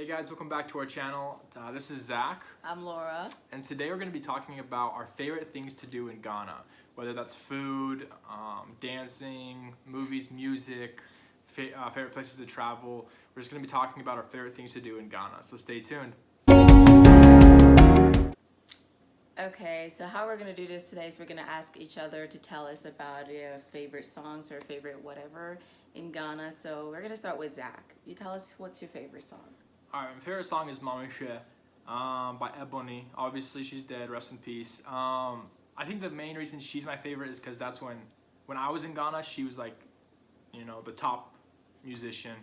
Hey guys, welcome back to our channel. This is Zach. I'm Laura. And today we're going to be talking about our favorite things to do in Ghana. Whether that's food, dancing, movies, music, favorite places to travel. We're just going to be talking about our favorite things to do in Ghana. So stay tuned. Okay, so how we're going to do this today is we're going to ask each other to tell us about your favorite songs or favorite whatever in Ghana. So we're going to start with Zach. You tell us what's your favorite song. Alright, my favorite song is Mama She by Ebony. Obviously, she's dead. Rest in peace. I think the main reason she's my favorite is because that's when I was in Ghana, she was like, you know, the top musician.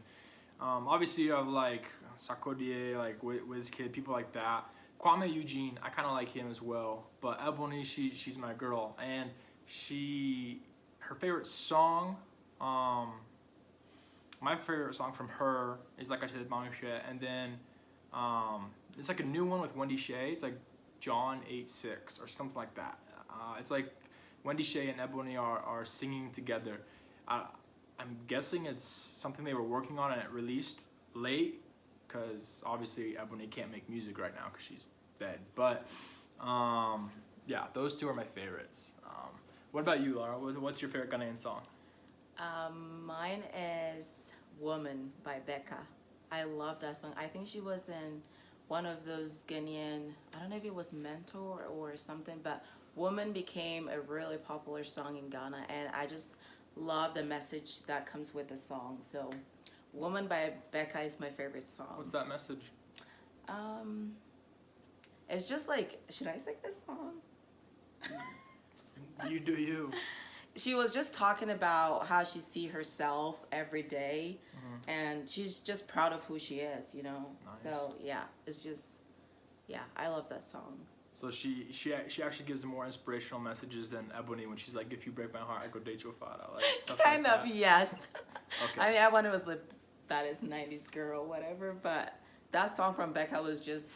Obviously, you have like Sarkodie, like Wizkid, people like that. Kwame Eugene, I kind of like him as well. But Ebony, she's my girl, and her favorite song. My favorite song from her is, like I said, Mama She, and then it's like a new one with Wendy Shay. It's like John 8:6 or something like that. It's like Wendy Shay and Ebony are singing together. I'm guessing it's something they were working on and it released late because obviously Ebony can't make music right now because she's dead. But yeah, those two are my favorites. What about you, Laura? What's your favorite Ghanaian song? Mine is Woman by Becca. I love that song. I think she was in one of those Ghanaian, I don't know if it was Mentor or something, but Woman became a really popular song in Ghana, and I just love the message that comes with the song. So Woman by Becca is my favorite song. What's that message? It's just like, should I sing this song? You do you. She was just talking about how she sees herself every day, and she's just proud of who she is, you know. Nice. So yeah, it's just, yeah, I love that song. So she actually gives more inspirational messages than Ebony when she's like, if you break my heart, I go date your father. Like, stuff Kind like of, that. yes. Okay. I mean, I wanted was the baddest 90s girl, whatever, but that song from Becca was just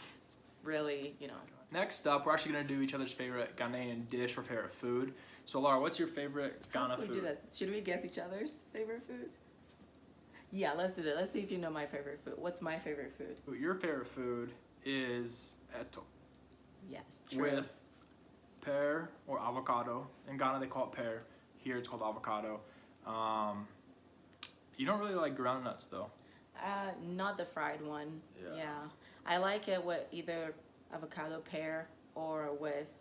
really, you know. Next up, we're actually going to do each other's favorite Ghanaian dish or favorite food. So Laura, what's your favorite Ghana How can we food? do this? Should we guess each other's favorite food? Yeah, let's do that. Let's see if you know my favorite food. What's my favorite food? Your favorite food is eto. Yes, true. With pear or avocado. In Ghana, they call it pear. Here, it's called avocado. You don't really like ground nuts, though. Not the fried one. Yeah. I like it with either avocado, pear, or with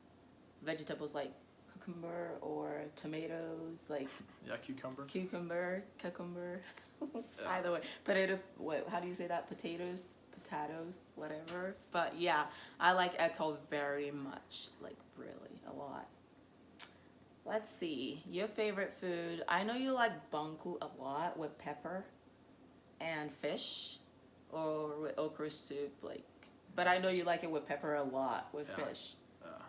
vegetables like cucumber or tomatoes, like Yeah, cucumber. cucumber. Yeah. Either way, potato. What? How do you say that? Potatoes, whatever. But yeah, I like eto very much, like really a lot. Let's see, your favorite food. I know you like banku a lot with pepper and fish, or with okra soup, like. But I know you like it with pepper a lot with fish.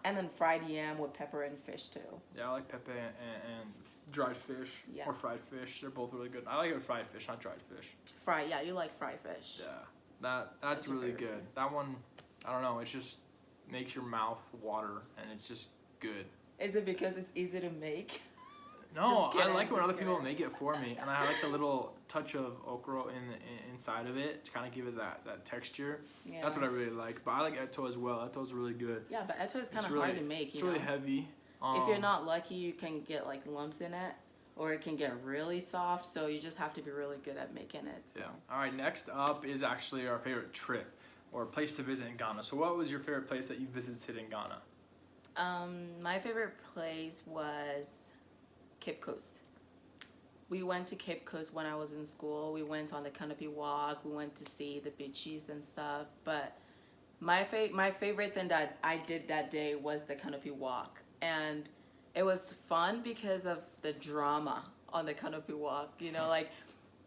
And then fried yam with pepper and fish too. Yeah, I like pepe and dried fish or fried fish. They're both really good. I like it with fried fish, not dried fish. Fried, yeah, you like fried fish. Yeah, that's really good. Food. That one, I don't know, it just makes your mouth water and it's just good. Is it because it's easy to make? No, Just kidding, I like it when just other people kidding. make it for me, and I like the little touch of okra inside of it to kind of give it that texture. Yeah. That's what I really like. But I like eto as well. Eto's really good. Yeah, but eto is kind of really hard to make. It's you really know? heavy. If you're not lucky, you can get like lumps in it, or it can get really soft. So you just have to be really good at making it. So. Yeah. All right. Next up is actually our favorite trip or place to visit in Ghana. So, what was your favorite place that you visited in Ghana? My favorite place was Cape Coast. We went to Cape Coast when I was in school. We went on the canopy walk. We went to see the beaches and stuff. But my favorite thing that I did that day was the canopy walk. And it was fun because of the drama on the canopy walk. You know, like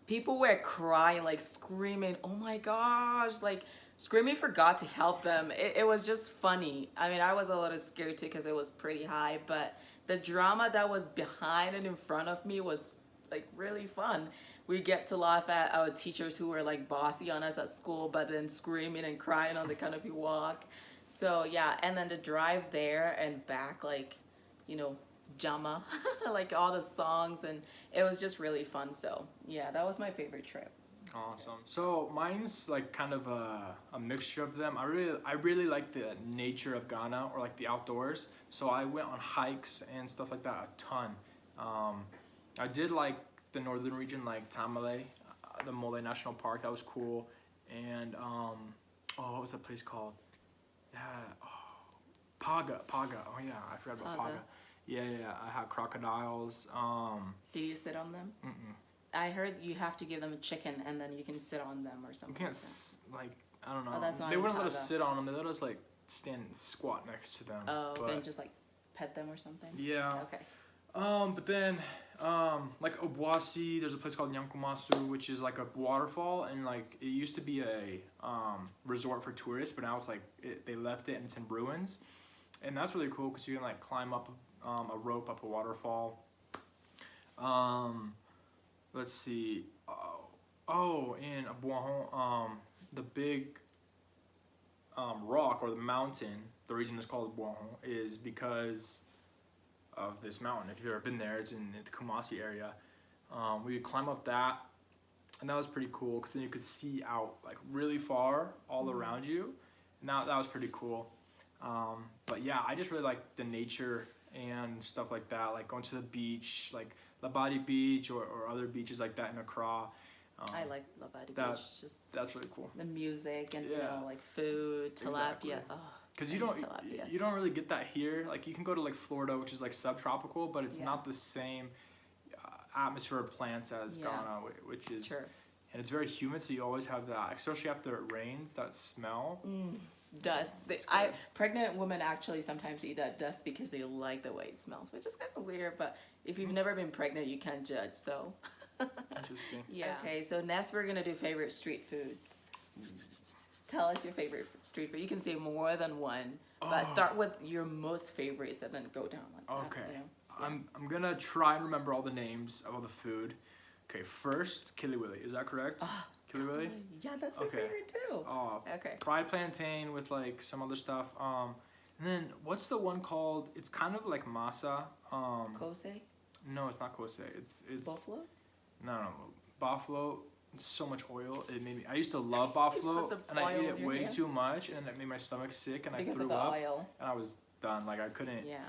people were crying, like screaming, oh my gosh, like screaming for God to help them. It was just funny. I mean, I was a little scared too because it was pretty high. But the drama that was behind and in front of me was like really fun. We get to laugh at our teachers who were like bossy on us at school, but then screaming and crying on the canopy walk. So yeah, and then the drive there and back, like, you know, Jama, like all the songs, and it was just really fun. So yeah, that was my favorite trip. Awesome. So mine's like kind of a mixture of them. I really like the nature of Ghana, or like the outdoors. So I went on hikes and stuff like that a ton. I did like the northern region, like Tamale, the Mole National Park. That was cool. And what was that place called? Yeah, Paga. Oh yeah, I forgot about Paga. Yeah. I had crocodiles. Did you sit on them? Mm-mm. I heard you have to give them a chicken and then you can sit on them or something. You can't I don't know. Oh, that's not they in wouldn't let us Paga. sit on them. They let us like squat next to them. Oh, but, and just like pet them or something? Yeah. Okay. But then, like Obuasi, there's a place called Nyankumasu, which is like a waterfall, and like it used to be a resort for tourists, but now it's like they left it and it's in ruins, and that's really cool because you can like climb up a rope up a waterfall. Let's see. In Abuahon, the big rock or the mountain, the reason it's called Abuahon is because of this mountain. If you've ever been there, it's in the Kumasi area. We would climb up that, and that was pretty cool because then you could see out like really far all around you, and that was pretty cool. But yeah, I just really like the nature and stuff like that, like going to the beach, like Labadi Beach or other beaches like that in Accra. I like Labadi Beach. Just that's really cool. the music and you Yeah. know, like food, tilapia. Exactly. Oh, Because I you miss don't tilapia. you don't really get that here. Like you can go to like Florida, which is like subtropical, but it's Yeah. not the same atmosphere of plants as Yeah. Ghana, which is, Sure. and it's very humid. So you always have that, especially after it rains, that smell. Dust. It's I good. pregnant women actually sometimes eat that dust because they like the way it smells, which is kind of weird. But if you've never been pregnant, you can't judge. So Interesting. yeah. Okay, so next we're gonna do favorite street foods. Tell us your favorite street food. You can say more than one, but start with your most favorites and then go down like that. Okay. You know? I'm gonna try and remember all the names of all the food. Okay, first Kiliwili. Is that correct? Kiliwili. Yeah, that's my Okay. favorite too. Okay. Fried plantain with like some other stuff. And then what's the one called? It's kind of like masa. Kose? No, it's not kose. It's Buffalo? No. Buffalo. It's so much oil. It made me. I used to love buffalo, the and I oil ate in it your way hand? too much, and it made my stomach sick, and Because I of threw the up, oil. and I was done. Like I couldn't. Yeah.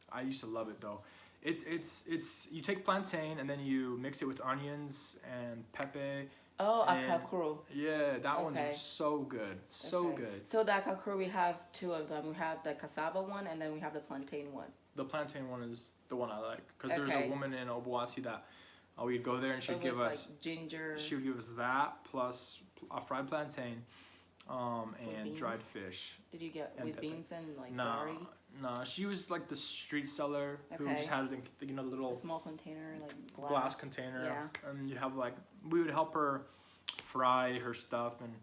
I used to love it though. It's you take plantain and then you mix it with onions and pepe. Oh, And- akakuru. Yeah, that one's Okay. so good. So Okay. good. So the akakuru, we have two of them. We have the cassava one and then we have the plantain one. The plantain one is the one I like because there's Okay. a woman in Obuasi that we'd go there and she'd It give was us like ginger. she would give us that plus a fried plantain, and dried beans? fish. Did you get and with pepe. beans and like No, gari? no, she was like the street seller who Okay. just had it in the little A small container, like glass container, Yeah. and you'd have like we would help her fry her stuff, and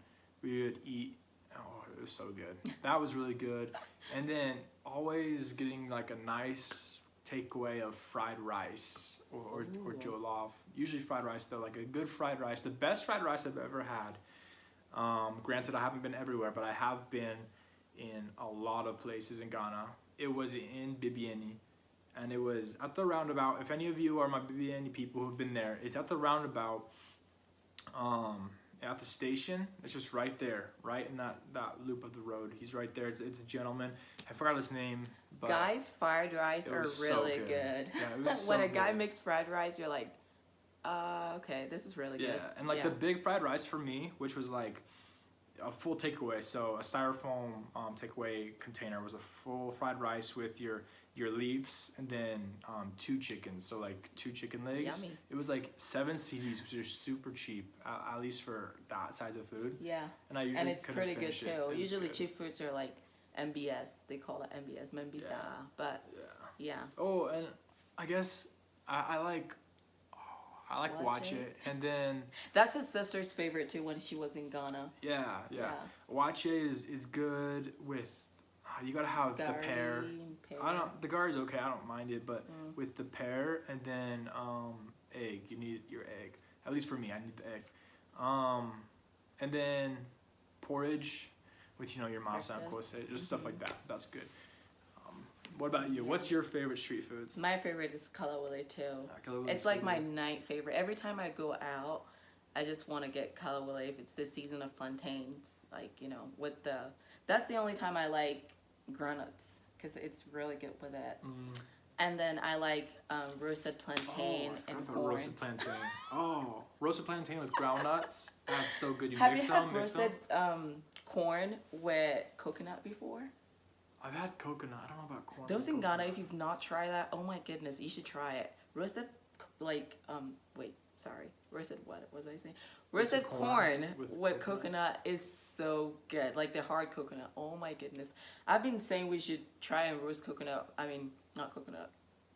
we would eat. Oh, it was so good. That was really good. And then always getting like a nice takeaway of fried rice or Ooh. jollof. Usually fried rice though, like a good fried rice, the best fried rice I've ever had. Granted, I haven't been everywhere, but I have been in a lot of places in Ghana. It was in Bibiani, and it was at the roundabout. If any of you are my Bibiani people who've been there, it's at the roundabout, at the station. It's just right there, right in that loop of the road. He's right there. It's a gentleman. I forgot his name, but Guys, fried rice it are was so really good. good. Yeah, it was When so a guy good. makes fried rice, you're like, okay, this is really good. Yeah, and like the big fried rice for me, which was like a full takeaway. So a styrofoam takeaway container was a full fried rice with your leaves, and then 2 chickens. So like 2 chicken legs. Yummy. It was like 7 CDs, which is super cheap, at least for that size of food. Yeah. And I usually And it's couldn't pretty good finish it. too. It was Usually good. cheap foods are like MBS. They call it MBS, Membisa. Yeah. But Yeah. yeah. Oh, and I guess I like watch Wache? it, and then That's his sister's favorite too when she was in Ghana. yeah. Wache is good with. You gotta have the pear. The gari's okay. I don't mind it, but with the pear and then egg, you need your egg. At least for me, I need the egg. And then porridge with your masa and kose, just stuff like that. That's good. What about you? What's your favorite street foods? My favorite is kalawale too. Kalawale is It's so like my good. night favorite. Every time I go out, I just want to get kalawale if it's the season of plantains. Like, you know, that's the only time I like groundnuts because it's really good with it. And then I like roasted plantain and corn. Roasted plantain. Oh, roasted plantain with groundnuts. That's so good. You Have mix you had them, roasted corn with coconut before? I've had coconut. I don't know about corn. Those in coconut. Ghana, if you've not tried that, oh my goodness, you should try it. Roasted, like, roasted what was I saying? Roasted corn with coconut is so good. Like the hard coconut. Oh my goodness. I've been saying we should try and roast coconut. I mean, not coconut,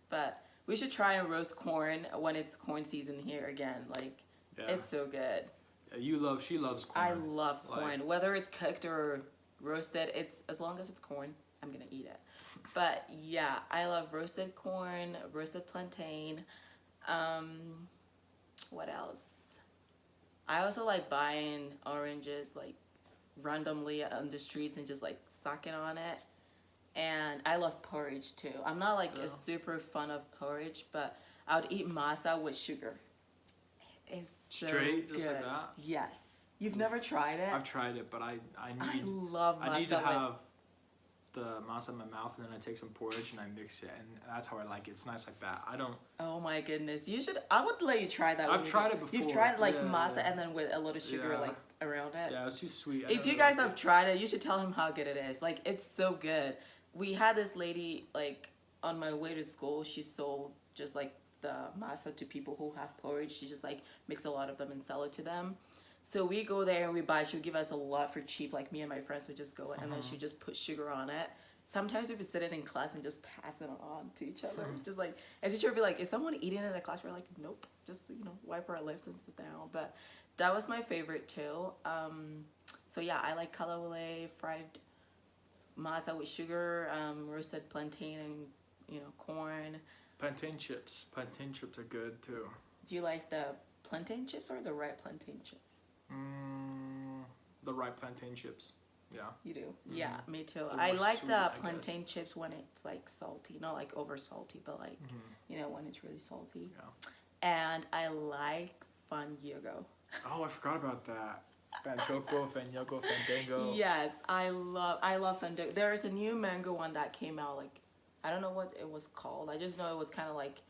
but we should try and roast corn when it's corn season here again. Like, it's so good. Yeah, she loves corn. I love corn. Whether it's cooked or roasted, it's as long as it's corn, I'm gonna eat it. But yeah, I love roasted corn, roasted plantain. What else? I also like buying oranges like randomly on the streets and just like sucking on it. And I love porridge too. I'm not like a super fan of porridge, but I would eat masa with sugar. It's so straight, good. just like that? Yes. You've never tried it? I've tried it, but I love masa. I need to have the masa in my mouth, and then I take some porridge and I mix it, and that's how I like it. It's nice like that. I don't. Oh my goodness! You should. I would let you try that. I've tried it before. You've tried like masa and then with a little sugar like around it. Yeah, it's too sweet. If you guys have tried it, you should tell him how good it is. Like, it's so good. We had this lady like on my way to school. She sold just like the masa to people who have porridge. She just like mix a lot of them and sell it to them. So we go there and we buy. She would give us a lot for cheap. Like, me and my friends would just go and then she just put sugar on it. Sometimes we would sit in class and just pass it on to each other. Just like, and teacher would be like, "Is someone eating in the class?" We're like, "Nope." Just, you know, wipe our lips and sit down. But that was my favorite too. So yeah, I like kalawale, fried masa with sugar, roasted plantain and, you know, corn. Plantain chips. Plantain chips are good too. Do you like the plantain chips or the ripe plantain chips? The ripe plantain chips. Yeah. You do? Yeah, me too. They're I more like sweet, the I plantain guess. chips when it's like salty, not like over salty, but like, you know, when it's really salty. Yeah. And I like fanyogo. Oh, I forgot about that. Fanchoco, Fanyogo, Fandango. Yes, I love fandango. There is a new mango one that came out. Like, I don't know what it was called. I just know it was kind of like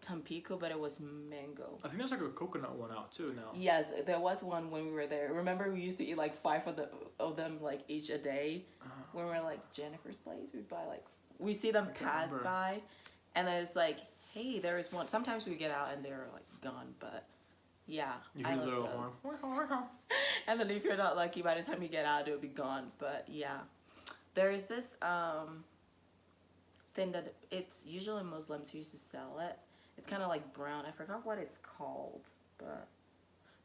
Tampico, but it was mango. I think there's like a coconut one out too now. Yes, there was one when we were there. Remember, we used to eat like 5 of them like each a day. When we were like Jennifer's place, we'd buy like, we see them pass by, and then it's like, hey, there is one. Sometimes we get out and they're like gone, but yeah, You I hear love the little those. horn. And then if you're not lucky, by the time you get out, it'll be gone. But yeah, there is this thing that it's usually Muslims who used to sell it. It's kind of like brown. I forgot what it's called, but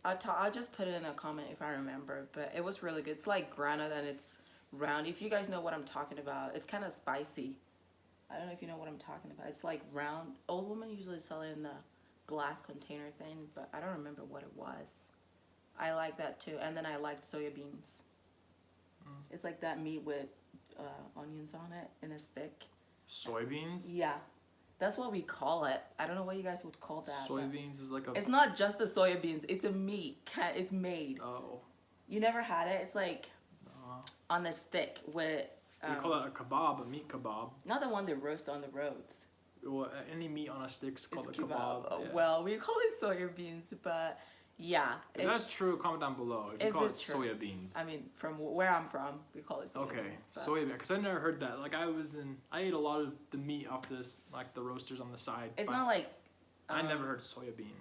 I'll just put it in a comment if I remember. But it was really good. It's like granite and it's round. If you guys know what I'm talking about, it's kind of spicy. I don't know if you know what I'm talking about. It's like round. Old women usually sell it in the glass container thing, but I don't remember what it was. I like that too. And then I liked soya beans. It's like that meat with onions on it in a stick. Soybeans? Yeah. That's what we call it. I don't know what you guys would call that. Soybeans is like a... It's not just the soya beans. It's a meat. It's made. Oh. You never had it? It's like on the stick with... we call that a kebab, a meat kebab. Not the one they roast on the roads. Well, any meat on a stick is called It's a kebab. Oh, Yeah. well, we call it soya beans, but yeah. If that's true, comment down below. If you Is call it it true? soya beans. I mean, from where I'm from, we call it soya Okay, beans. But soya bean. Because I never heard that. Like, I ate a lot of the meat off this, like the roasters on the side. it's but not like... I never heard soya bean.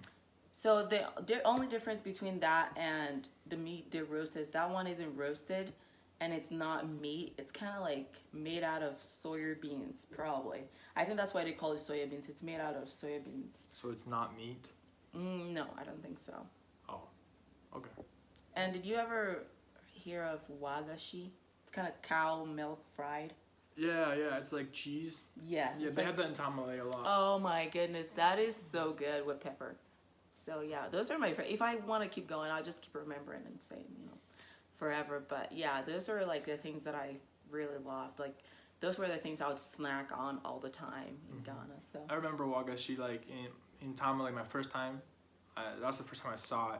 So the only difference between that and the meat they roast is that one isn't roasted and it's not meat. It's kind of like made out of soya beans, probably. I think that's why they call it soya beans. It's made out of soya beans. So it's not meat? No, I don't think so. Oh, okay. And did you ever hear of wagashi? It's kind of cow milk fried. Yeah, it's like cheese. Yes. Yeah, it's they like, have that in tamale a lot. oh my goodness, that is so good with pepper. So yeah, those are my favorite. If I want to keep going, I'll just keep remembering and saying, you know, forever. But yeah, those are like the things that I really loved. Like, those were the things I would snack on all the time in Ghana. So I remember wagashi, like in tamale, like my first time. That was the first time I saw it,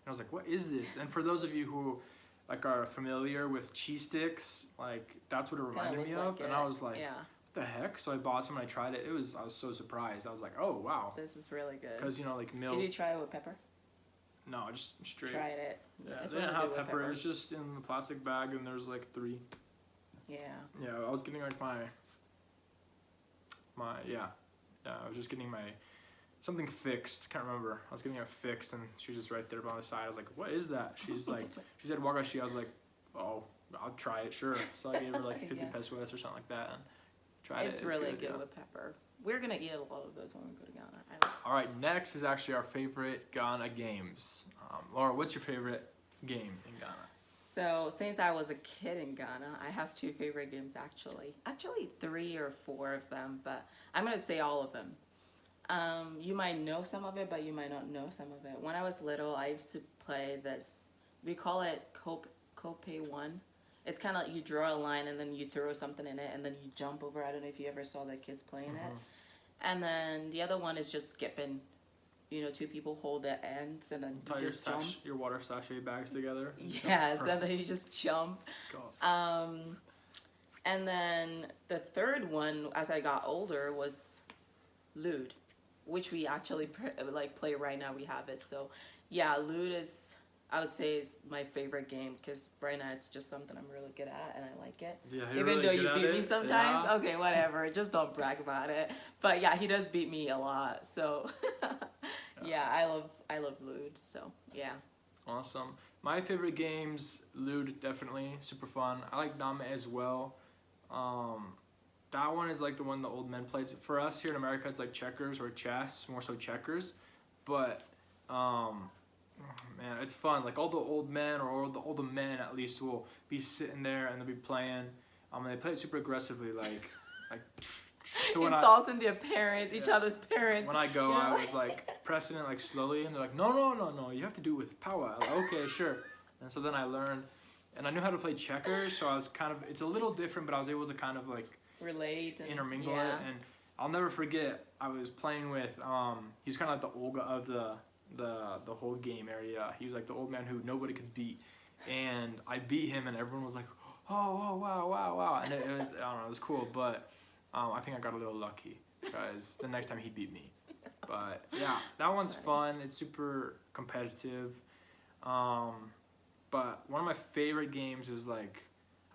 I was like, what is this? And for those of you who like are familiar with cheese sticks, like that's what it reminded me of. And I was like, yeah, what the heck? So I bought some and I tried it. I was so surprised. I was like, oh wow. this is really good. Because like milk. Did you try it with pepper? No, just straight. Tried it. Yeah, It's they didn't really have good with pepper. It was just in the plastic bag, and there's like 3. Yeah. Yeah, I was getting like my I was just getting my something fixed. Can't remember. I was getting it fixed, and she was just right there by the side. I was like, "What is that?" She's like, she said wagashi. I was like, "Oh, I'll try it, sure." So I gave her like 50 Yeah. pesos or something like that, and tried it. It's really good yeah. with pepper. We're gonna eat a lot of those when we go to Ghana. All right, next is actually our favorite Ghana games. Laura, what's your favorite game in Ghana? So since I was a kid in Ghana, I have 2 favorite games actually. Actually 3 or 4 of them, but I'm gonna say all of them. You might know some of it, but you might not know some of it. When I was little, I used to play this. We call it Cope 1. It's kind of like you draw a line and then you throw something in it and then you jump over. I don't know if you ever saw the kids playing it. And then the other one is just skipping. 2 people hold the ends and then Tie you just jump. your water sachet bags together. Yes, and then you just jump. And then the third one, as I got older, was Lude, which we actually play right now. We have it. So yeah, Lude is, I would say, is my favorite game because right now it's just something I'm really good at and I like it. Yeah, even really though you beat me it. sometimes. Yeah. Okay, whatever. Just don't brag about it. But yeah, he does beat me a lot. So yeah, I love Lude. So yeah. Awesome. My favorite games, Lude, definitely super fun. I like Dame as well. That one is like the one the old men play. For us here in America, it's like checkers or chess, more so checkers. But man, it's fun. Like all the old men or all the men at least will be sitting there and they'll be playing. And they play it super aggressively, like. So when insulting their parents, each other's parents. When I go, I was like pressing it like slowly, and they're like, no, you have to do it with power. I was like, okay, sure. And so then I learned, and I knew how to play checkers, so I was kind of, it's a little different, but I was able to kind of like relate and intermingle it. And I'll never forget, I was playing with, he was kind of like the Olga of the whole game area. He was like the old man who nobody could beat, and I beat him, and everyone was like, oh, wow, and it was, I don't know, it was cool, but. I think I got a little lucky because the next time he beat me. But yeah, that one's fun. It's super competitive. But one of my favorite games is like,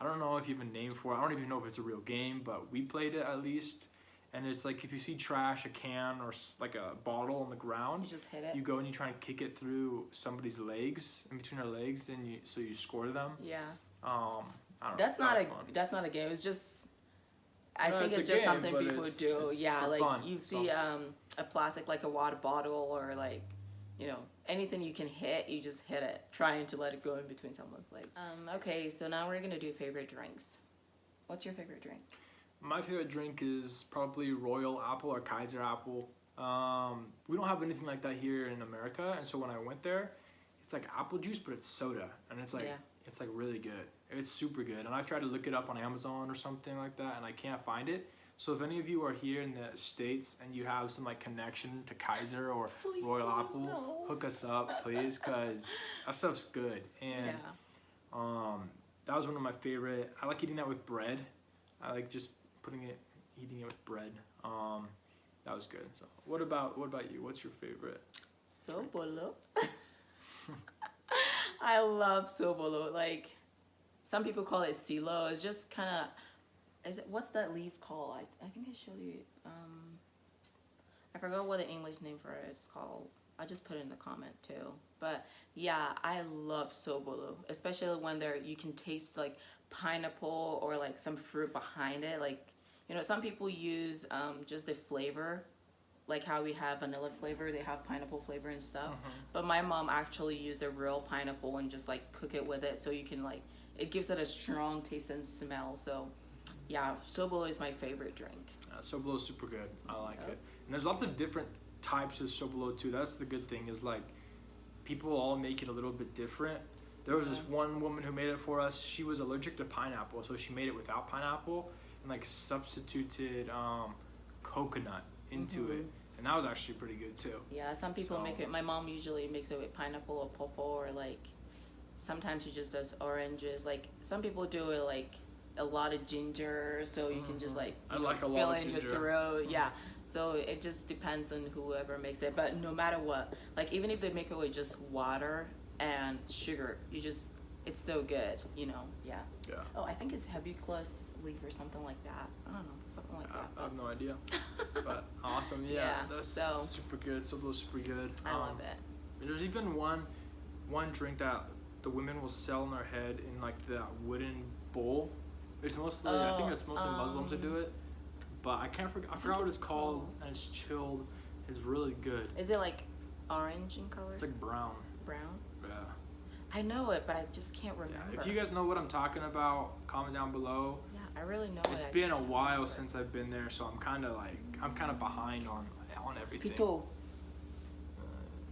I don't know if you have a name for it. I don't even know if it's a real game, but we played it at least. And it's like if you see trash, a can, or like a bottle on the ground, you just hit it. You go and you try and kick it through somebody's legs, in between their legs, and so you score them. Yeah. I don't know. That's not a game. It's just. I think it's just something people do. Yeah, like fun, you see a plastic, like a water bottle or like, anything you can hit, you just hit it, trying to let it go in between someone's legs. Okay, so now we're going to do favorite drinks. What's your favorite drink? My favorite drink is probably Royal Apple or Kaiser Apple. We don't have anything like that here in America, and so when I went there, it's like apple juice, but it's soda, and it's like it's like really good. It's super good, and I tried to look it up on Amazon or something like that, and I can't find it. So if any of you are here in the States and you have some like connection to Kaiser or please Royal Apple, hook us up, please, because that stuff's good. And that was one of my favorite. I like eating that with bread. I like just eating it with bread. That was good. So what about you? What's your favorite? Sobolo. I love sobolo. Like. Some people call it silo. It's just kind of, what's that leaf called? I think I showed you. I forgot what the English name for it is called. I just put it in the comment too. But yeah, I love sobolo, especially when you can taste like pineapple or like some fruit behind it. Like, some people use just the flavor, like how we have vanilla flavor, they have pineapple flavor and stuff. But my mom actually used a real pineapple and just like cook it with it so you can like, it gives it a strong taste and smell. So, yeah, sobolo is my favorite drink. Sobolo is super good. I like it. And there's lots of different types of sobolo too. That's the good thing is like people all make it a little bit different. There was this one woman who made it for us. She was allergic to pineapple, so she made it without pineapple and like substituted coconut into it. and that was actually pretty good too. Yeah, some people So- make it. My mom usually makes it with pineapple or pawpaw, or like sometimes she just does oranges. Like some people do it like a lot of ginger, so you can just like I like a lot fill of in ginger. your throat. Yeah, so it just depends on whoever makes it. But no matter what, like even if they make it with just water and sugar, it's still good. Yeah. Yeah. Oh, I think it's hibiscus leaf or something like that. I don't know, something like that. I have no idea. But awesome, yeah. Yeah, That's so- super good. Sobo's super good. I love it. There's even one drink that the women will sell in their head in like that wooden bowl. It's mostly I think it's mostly Muslims that do it. But I forgot what it's called, and it's chilled. It's really good. Is it like orange in color? It's like brown. Brown? Yeah. I know it, but I just can't remember. If you guys know what I'm talking about, comment down below. Yeah, I really know It's it. I been just a can't while remember. since I've been there, so I'm kind of behind on everything. Pito.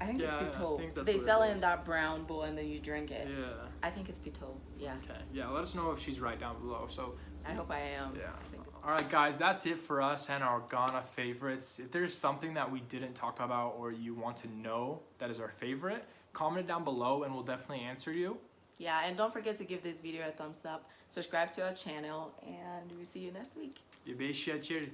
I think Yeah, I it's pito. think that's They what sell it it in is. that brown bowl and then you drink it. Yeah. I think it's pito. Yeah. Okay. Yeah. Let us know if she's right down below. So. I hope I am. Yeah. I think it's All right, guys. That's it for us and our Ghana favorites. If there's something that we didn't talk about or you want to know that is our favorite, comment it down below and we'll definitely answer you. Yeah, and don't forget to give this video a thumbs up, subscribe to our channel, and we'll see you next week. You be shit, cheers.